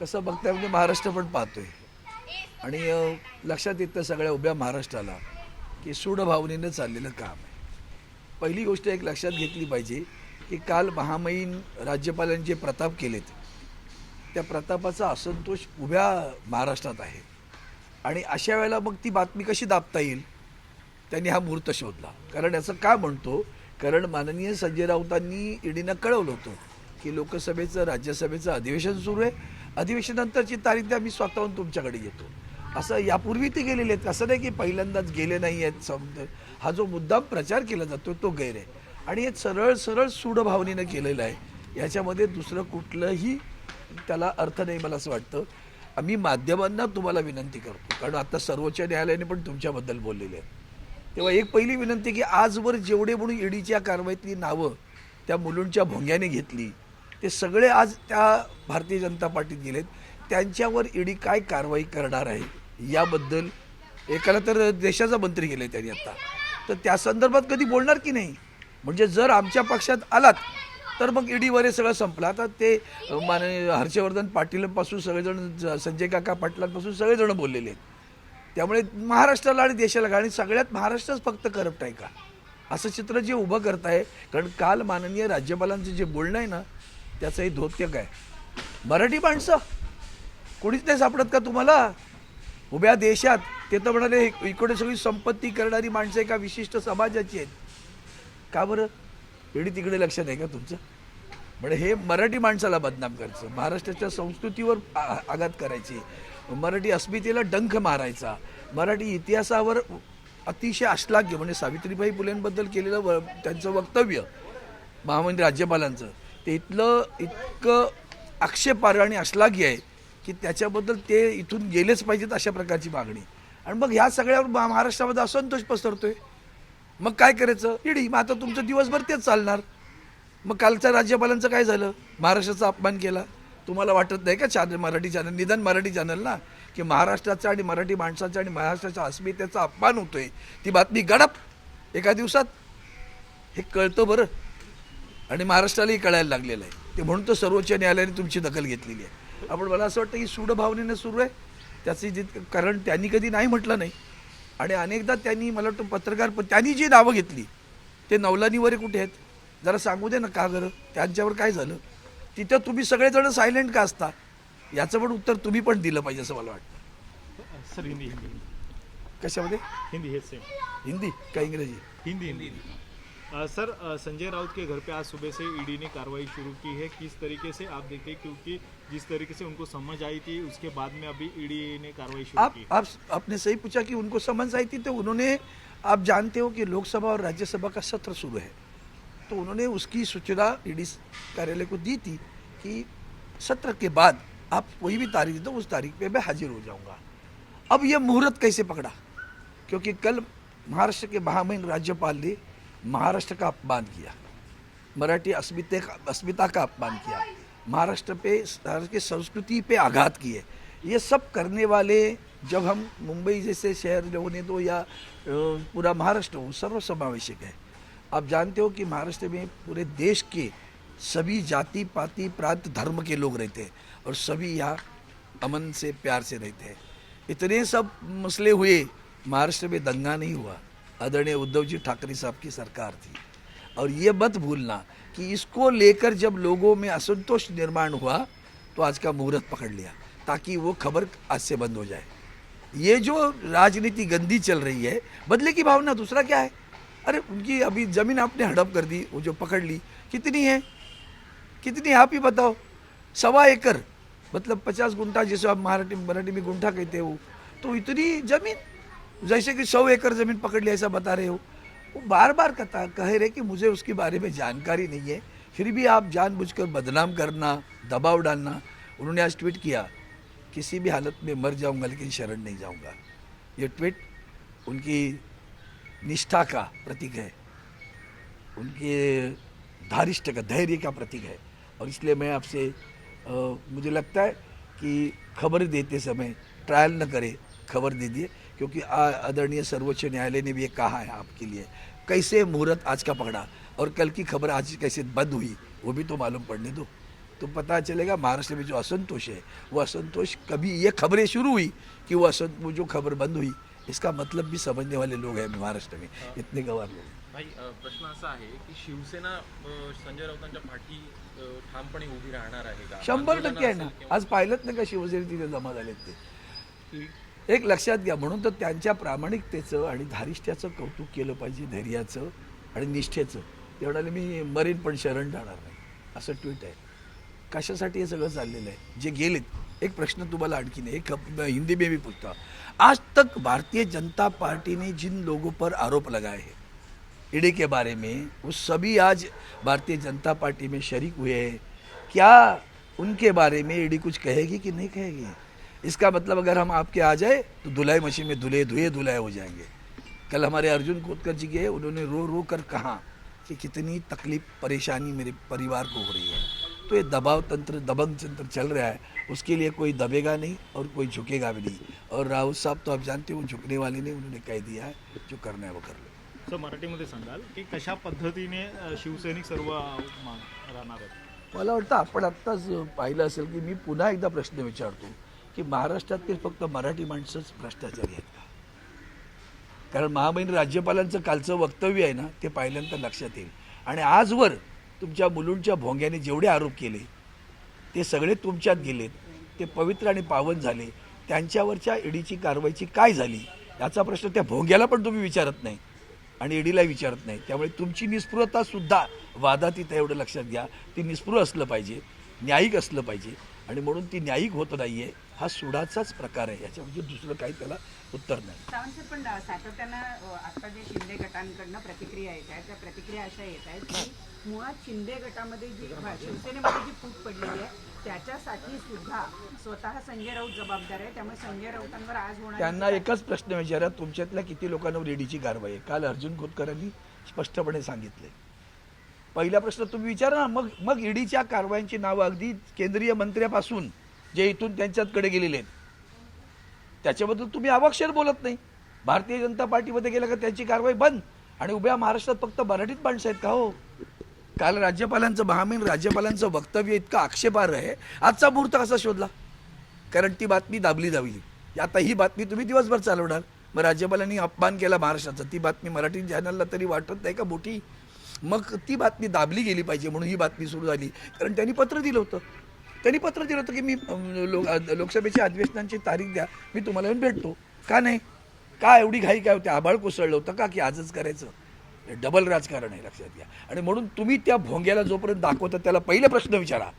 कसं बघताय म्हणजे महाराष्ट्र पण पाहतोय आणि लक्षात येतं सगळ्या उभ्या महाराष्ट्राला की सूड भावनेनं चाललेलं काम आहे. पहिली गोष्ट एक लक्षात घेतली पाहिजे की काल महामहिम राज्यपालांनी जे प्रताप केलेत त्या प्रतापाचा असंतोष उभ्या महाराष्ट्रात आहे आणि अशा वेळेला मग ती बातमी कशी दाबता येईल त्यांनी हा मुहूर्त शोधला. कारण याचं का म्हणतो, कारण माननीय संजय राऊतांनी ईडीनं कळवलं होतं की लोकसभेचं राज्यसभेचं अधिवेशन सुरू आहे, अधिवेशनानंतरची तारीख द्या, मी स्वतःहून तुमच्याकडे येतो. असं यापूर्वी ते गेलेले आहेत, असं नाही की पहिल्यांदाच गेले नाही आहेत. हा जो मुद्दाम प्रचार केला जातो तो गैर आहे आणि हे सरळ सरळ सूड भावनेनं केलेलं आहे. याच्यामध्ये दुसरं कुठलंही त्याला अर्थ नाही. मला असं वाटतं आम्ही माध्यमांना तुम्हाला विनंती करतो, कारण आता सर्वोच्च न्यायालयाने पण तुमच्याबद्दल बोललेले आहे. तेव्हा एक पहिली विनंती की आजवर जेवढे म्हणून ईडीच्या कारवाईतली नावं त्या मुलुंडच्या भोंग्याने घेतली ते सगळे आज त्या भारतीय जनता पार्टीत गेलेत. त्यांच्यावर ईडी काय कारवाई करणार आहे याबद्दल एकाला तर देशाचा मंत्री गेले त्यांनी आता, तर त्या संदर्भात कधी बोलणार की नाही. म्हणजे जर आमच्या पक्षात आलात तर मग ईडीवर हे सगळं संपलं. आता ते माननीय हर्षवर्धन पाटीलपासून सगळेजण, संजय काका पाटलांपासून सगळेजण बोललेले आहेत. त्यामुळे महाराष्ट्राला आणि देशाला, आणि सगळ्यात महाराष्ट्रच फक्त करप्ट आहे का असं चित्र जे उभं करताय. कारण काल माननीय राज्यपालांचं जे बोलणं आहे ना त्याचंही धोत्यक आहे. मराठी माणसं कोणीच नाही सापडत का तुम्हाला उभ्या देशात? ते तर म्हणाले इकडे सगळी संपत्ती करणारी माणसं एका विशिष्ट समाजाची आहेत. का बरं ईडी तिकडे लक्ष नाही का तुमचं? म्हणजे हे मराठी माणसाला बदनाम करायचं, महाराष्ट्राच्या संस्कृतीवर आघात करायची, मराठी अस्मितेला डंख मारायचा, मराठी इतिहासावर अतिशय अश्लाघ्य म्हणजे सावित्रीबाई फुलेंबद्दल केलेलं त्यांचं वक्तव्य महामंत्री राज्यपालांचं ते इतकं आक्षेपार्ह आणि अश्लाघ्य आहे की त्याच्याबद्दल ते इथून गेलेच पाहिजेत अशा प्रकारची मागणी. आणि मग ह्या सगळ्यावर महाराष्ट्रामध्ये असंतोष पसरतोय. मग काय करायचं? ईडी. मग आता तुमचं दिवसभर तेच चालणार. मग कालच्या राज्यपालांचं काय झालं? महाराष्ट्राचा अपमान केला. तुम्हाला वाटत नाही का चॅनल, मराठी चॅनल, निदान मराठी चॅनल ना, की महाराष्ट्राचा आणि मराठी माणसाचा आणि महाराष्ट्राच्या अस्मितेचा अपमान होतोय ती बातमी गडप एका दिवसात? हे कळतं बरं आणि महाराष्ट्रालाही कळायला लागलेलं आहे. ते म्हणून तर सर्वोच्च न्यायालयाने तुमची दखल घेतलेली आहे. आपण मला असं वाटतं की सूड भावनेनं सुरू आहे त्याची कारण त्यांनी कधी नाही म्हटलं नाही. आणि अनेकदा त्यांनी, मला वाटतं पत्रकार, त्यांनी जी नावं घेतली ते नवलानी वगैरे कुठे आहेत जरा सांगू दे ना. का बरं त्यांच्यावर काय झालं? तिथं तुम्ही सगळेजण सायलेंट का असता? याचं पण उत्तर तुम्ही पण दिलं पाहिजे असं मला वाटतं. सर हिंदी कशामध्ये? हिंदी है सेम. हिंदी का इंग्रजी? हिंदी. सर संजय राउत के घर पे आज सुबह से ईडी ने कार्रवाई शुरू की है. किस तरीके से आप देखते, क्योंकि जिस तरीके से उनको समझ आई थी उसके बाद में अभी ईडी ने कार्रवाई शुरू की. आपने सही पूछा कि उनको समझ आई थी, तो उन्होंने, आप जानते हो कि लोकसभा और राज्यसभा का सत्र शुरू है, तो उन्होंने उसकी सूचना ईडी कार्यालय को दी थी कि सत्र के बाद आप कोई भी तारीख दो, उस तारीख पे मैं हाजिर हो जाऊंगा. अब ये मुहूर्त कैसे पकड़ा? क्योंकि कल महाराष्ट्र के महामहिम राज्यपाल ने महाराष्ट्र का अपमान किया, मराठी अस्मिता का अपमान किया, महाराष्ट्र की संस्कृति पे आघात किए. ये सब करने वाले जब हम मुंबई जैसे शहर होने दो या पूरा महाराष्ट्र हो, सर्वसमावेशक है. आप जानते हो कि महाराष्ट्र में पूरे देश के सभी जाति पाति प्रांत धर्म के लोग रहते हैं और सभी यहाँ अमन से प्यार से रहते हैं. इतने सब मसले हुए, महाराष्ट्र में दंगा नहीं हुआ. आदरणीय उद्धव जी ठाकरे साहब की सरकार थी. और ये मत भूलना कि इसको लेकर जब लोगों में असंतोष निर्माण हुआ तो आज का मुहूर्त पकड़ लिया ताकि वो खबर आज से बंद हो जाए. ये जो राजनीति गंदी चल रही है, बदले की भावना, दूसरा क्या है? अरे उनकी अभी ज़मीन आपने हड़प कर दी, वो जो पकड़ ली, कितनी है, कितनी आप ही बताओ? 1.25 एकड़, मतलब 50 गुंठा, जैसे आप मराठी में गुंठा कहते हो, तो इतनी ज़मीन, जैसे कि 100 एकड़ ज़मीन पकड़ ली ऐसा बता रहे हो. वो बार बार कह रहे कि मुझे उसके बारे में जानकारी नहीं है, फिर भी आप जानबूझकर बदनाम करना, दबाव डालना. उन्होंने आज ट्वीट किया, किसी भी हालत में मर जाऊंगा लेकिन शरण नहीं जाऊंगा. ये ट्वीट उनकी निष्ठा का प्रतीक है, उनके धारिष्ठ का, धैर्य का प्रतीक है. और इसलिए मैं आपसे मुझे लगता है कि खबर देते समय ट्रायल न करें, खबर दे दिए, क्योंकि आदरणीय सर्वोच्च न्यायालय ने भी ये कहा है आपके लिए. कैसे मुहूर्त आज का पकड़ा और कल की खबर आज कैसे बंद हुई वो भी तो मालूम पड़ने दो. तो पता चलेगा महाराष्ट्र में जो असंतोष है वो असंतोष कभी ये खबरें शुरू हुई कि वो जो खबर बंद हुई, इसका मतलब भी समझने वाले लोग हैं महाराष्ट्र में, इतने गवार लोग. भाई प्रश्न असा आहे की शिवसेना संजय राऊतांच्या पाठी ठामपणे उभी राहणार आहे का? 100% आहे ना. आज पाहिलं नाही का शिवसेने तिथे जमा झालेत ते. एक लक्षात घ्या, म्हणून तर त्यांच्या प्रामाणिकतेचं आणि धारिष्ट्याचं कौतुक केलं पाहिजे, धैर्याचं आणि निष्ठेचं. ते म्हणाले मी मरीन पण शरण जाणार नाही, असं ट्विट आहे. कशासाठी हे सगळं चाललेलं आहे? जे गेलेत. एक प्रश्न तुम्हाला आणखी नाही, एक हिंदी में भी पूछता. आज तक भारतीय जनता पार्टी ने जिन लोगों पर आरोप लगाए हैं ईडी के बारे में, वो सभी आज भारतीय जनता पार्टी में शरीक हुए हैं. क्या उनके बारे में ईडी कुछ कहेगी कि नहीं कहेगी? इसका मतलब अगर हम आपके आ जाए तो धुलाई मशीन में धुलाए हो जाएंगे. कल हमारे अर्जुन खोतकर जी गए, उन्होंने रो रो कर कहा कि कितनी तकलीफ परेशानी मेरे परिवार को हो रही है. तो ये दबाव तंत्र, दबंग तंत्र चल रहा है, उसके लिए कोई दबेगा नहीं और कोई झुकेगा भी नहीं. और राहुल साहब तो आप जानते हो वो झुकने वाले नहीं, उन्होंने कह दिया है जो करना है वो कर लो. सर मराठीमध्ये सांगाल की कशा पद्धतीने शिवसैनिक सर्व राहणार आहेत? मला वाटतं आपण आत्ताच पाहिलं असेल की मी पुन्हा एकदा प्रश्न विचारतो की महाराष्ट्रातील फक्त मराठी माणसंच भ्रष्टाचारी आहेत का? कारण महामहिम राज्यपालांचं कालचं वक्तव्य आहे ना, ते पाहिल्यानंतर लक्षात येईल. आणि आजवर तुमच्या मुलुंडच्या भोंग्याने जेवढे आरोप केले ते सगळे तुमच्यात गेलेत, ते पवित्र आणि पावन झाले. त्यांच्यावरच्या ईडीची कारवाईची काय झाली याचा प्रश्न त्या भोंग्याला पण तुम्ही विचारत नाही आणि ईडीला विचारत नाही. त्यामुळे तुमची निस्पृहता सुद्धा वादातीत आहे, एवढं लक्षात घ्या. ती निस्पृह असलं पाहिजे, न्यायिक असलं पाहिजे, आणि म्हणून ती न्यायिक होत नाही आहे. हा सुडाचाच प्रकार आहे, याच्या म्हणजे दुसरं काही त्याला उत्तर नाही. सावंत सर, पण सातत्यानं आता जे शिंदे गटांकडनं प्रतिक्रिया येत आहेत, त्या प्रतिक्रिया अशा येत आहेत की मुळात शिंदे गटामध्ये जी शिवसेनेमध्ये जी फूट पडलेली आहे त्याच्यासाठी सुद्धा स्वतः संजय राऊत जबाबदार आहे. त्यामुळे संजय राऊतांवर आज होणार त्यांना एकच प्रश्न विचारा, तुमच्यातल्या किती लोकांवर ईडीची कारवाई आहे? काल अर्जुन खोतकरांनी स्पष्टपणे सांगितले. पहिला प्रश्न तुम्ही विचारा ना. मग ईडीच्या कारवायांची नावं अगदी केंद्रीय मंत्र्यापासून जे इथून त्यांच्याकडे गेलेले आहेत त्याच्याबद्दल तुम्ही अवाक्षर बोलत नाही. भारतीय जनता पार्टीमध्ये गेलं का त्यांची कारवाई बंद, आणि उभ्या महाराष्ट्रात फक्त मराठीत माणसं आहेत का? हो, काल महामहिम राज्यपालांचं वक्तव्य इतकं आक्षेपार्ह आहे. आजचा मुहूर्त कसा शोधला? कारण ती बातमी दाबली जावी. आता ही बातमी तुम्ही दिवसभर चालवणार. मग राज्यपालांनी अपमान केला महाराष्ट्राचा, ती बातमी मराठी चॅनलला तरी वाटत नाही का मोठी? मग ती बातमी दाबली गेली पाहिजे म्हणून ही बातमी सुरू झाली. कारण त्यांनी पत्र दिलं होतं की मी लोकसभेच्या अधिवेशनांची तारीख द्या, मी तुम्हाला येऊन भेटतो. का नाही? का एवढी घाई काय होते? आभाळ कोसळलं होतं का की आजच करायचं? डबल राजकारण आहे, लक्षात घ्या. आणि म्हणून तुम्ही त्या भोंग्याला जोपर्यंत दाखवता त्याला पहिले प्रश्न विचारा.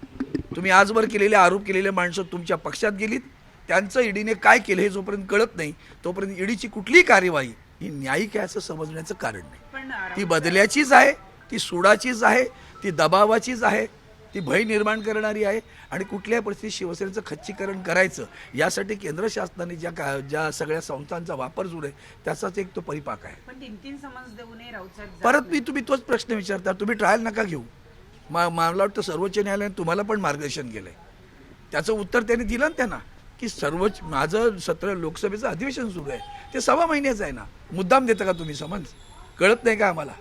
तुम्ही आजवर केलेले आरोप केलेले माणसं तुमच्या पक्षात गेलीत, त्यांचं ईडीने काय केलं हे जोपर्यंत कळत नाही तोपर्यंत ईडीची कुठलीही कार्यवाही ही न्यायिक आहे असं समजण्याचं कारण नाही. ती बदल्याचीच आहे, ती सुडाचीच आहे, ती दबावाचीच आहे, ती भय निर्माण करणारी आहे. आणि कुठल्याही परिस्थितीत शिवसेनेचं खच्चीकरण करायचं यासाठी केंद्र शासनाने ज्या सगळ्या संस्थांचा वापर सुरू आहे त्याचाच एक तो परिपाक आहे. पण 3 समन्स देऊ नये राऊत साहेब. परत तुम्ही तोच प्रश्न विचारता. तुम्ही ट्रायल नका घेऊ. मला वाटतं सर्वोच्च न्यायालयाने तुम्हाला पण मार्गदर्शन केलंय. त्याचं उत्तर त्यांनी दिलं ना त्यांना की माझं सत्र लोकसभेचं अधिवेशन सुरू आहे, ते 6 महिन्याचं आहे ना. मुद्दाम देता का तुम्ही समन्स? कळत नाही का आम्हाला?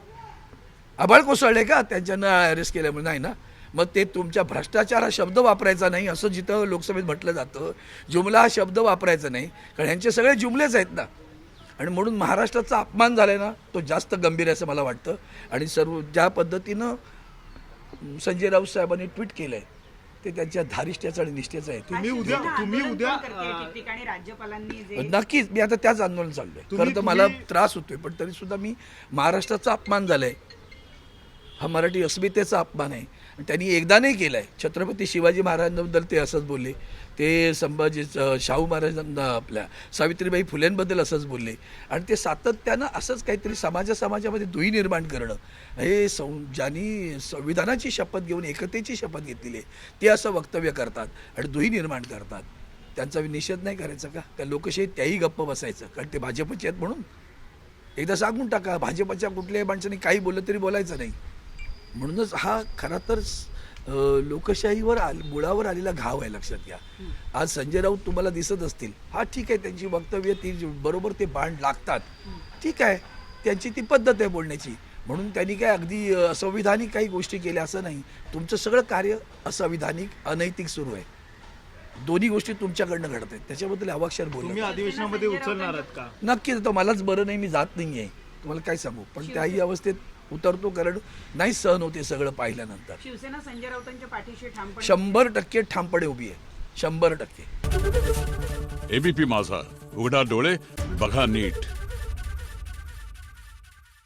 आभाळ कोसळले का त्यांच्यानं अरेस्ट केल्यामुळे? नाही ना. मग ते तुमच्या भ्रष्टाचार हा शब्द वापरायचा नाही असं जिथं लोकसभेत म्हटलं जातं, जुमला हा शब्द वापरायचा नाही, कारण ह्यांचे सगळे जुमलेच आहेत ना. आणि म्हणून महाराष्ट्राचा अपमान झालाय ना, तो जास्त गंभीर आहे असं मला वाटतं. आणि सर्व ज्या पद्धतीनं संजय राऊत साहेबांनी ट्विट केलंय ते त्यांच्या धारिष्ट्याचं आणि निष्ठेचं आहे. तुम्ही उद्या ठिकठिकाणी राज्यपालांनी जे नक्कीच मी आता त्याच आंदोलन चाललोय. खरं तर मला त्रास होतोय, पण तरी सुद्धा मी महाराष्ट्राचा अपमान झालाय, हा मराठी अस्मितेचा अपमान आहे. त्यांनी एकदा नाही केलाय. छत्रपती शिवाजी महाराजांबद्दल ते असंच बोलले, ते संभाजी शाहू महाराजांना आपल्या सावित्रीबाई फुलेंबद्दल असंच बोलले. आणि ते सातत्यानं असंच काहीतरी समाजामध्ये दुही निर्माण करणं, हे ज्यांनी संविधानाची शपथ घेऊन एकतेची शपथ घेतलेली आहे ते असं वक्तव्य करतात आणि दुही निर्माण करतात. त्यांचा निषेध नाही करायचा का? त्या लोकशाहीत त्याही गप्प बसायचं, कारण ते भाजपचे आहेत म्हणून. एकदा सांगून टाका, भाजपच्या कुठल्याही माणसाने काही बोललं तरी बोलायचं नाही. म्हणूनच हा खरा तर लोकशाहीवर मुळावर आलेला घाव आहे, लक्षात घ्या. आज संजय राऊत तुम्हाला दिसत असतील, हा ठीक आहे, त्यांची वक्तव्य ती बरोबर ते बाण लागतात, ठीक आहे, त्यांची ती पद्धत आहे बोलण्याची. म्हणून त्यांनी काय अगदी असंविधानिक काही गोष्टी केल्या असं नाही. तुमचं सगळं कार्य असंविधानिक अनैतिक सुरू आहे. दोन्ही गोष्टी तुमच्याकडनं घडत आहेत, त्याच्याबद्दल अवाक्षर तुम्ही बोलला. अधिवेशनामध्ये उचलणार आहात का? नक्कीच. आता मलाच बरं नाही, मी जात नाही आहे, तुम्हाला काय सांगू, पण त्याही अवस्थेत उतरतो, कारण नाही सहन होते सगळं पाहिल्यानंतर. शिवसेना संजय राऊतांच्या पाठीशी ठामपणे 100% ठामपणे उभी आहे, 100%. एबीपी माझा, उघडा डोळे बघा नीट.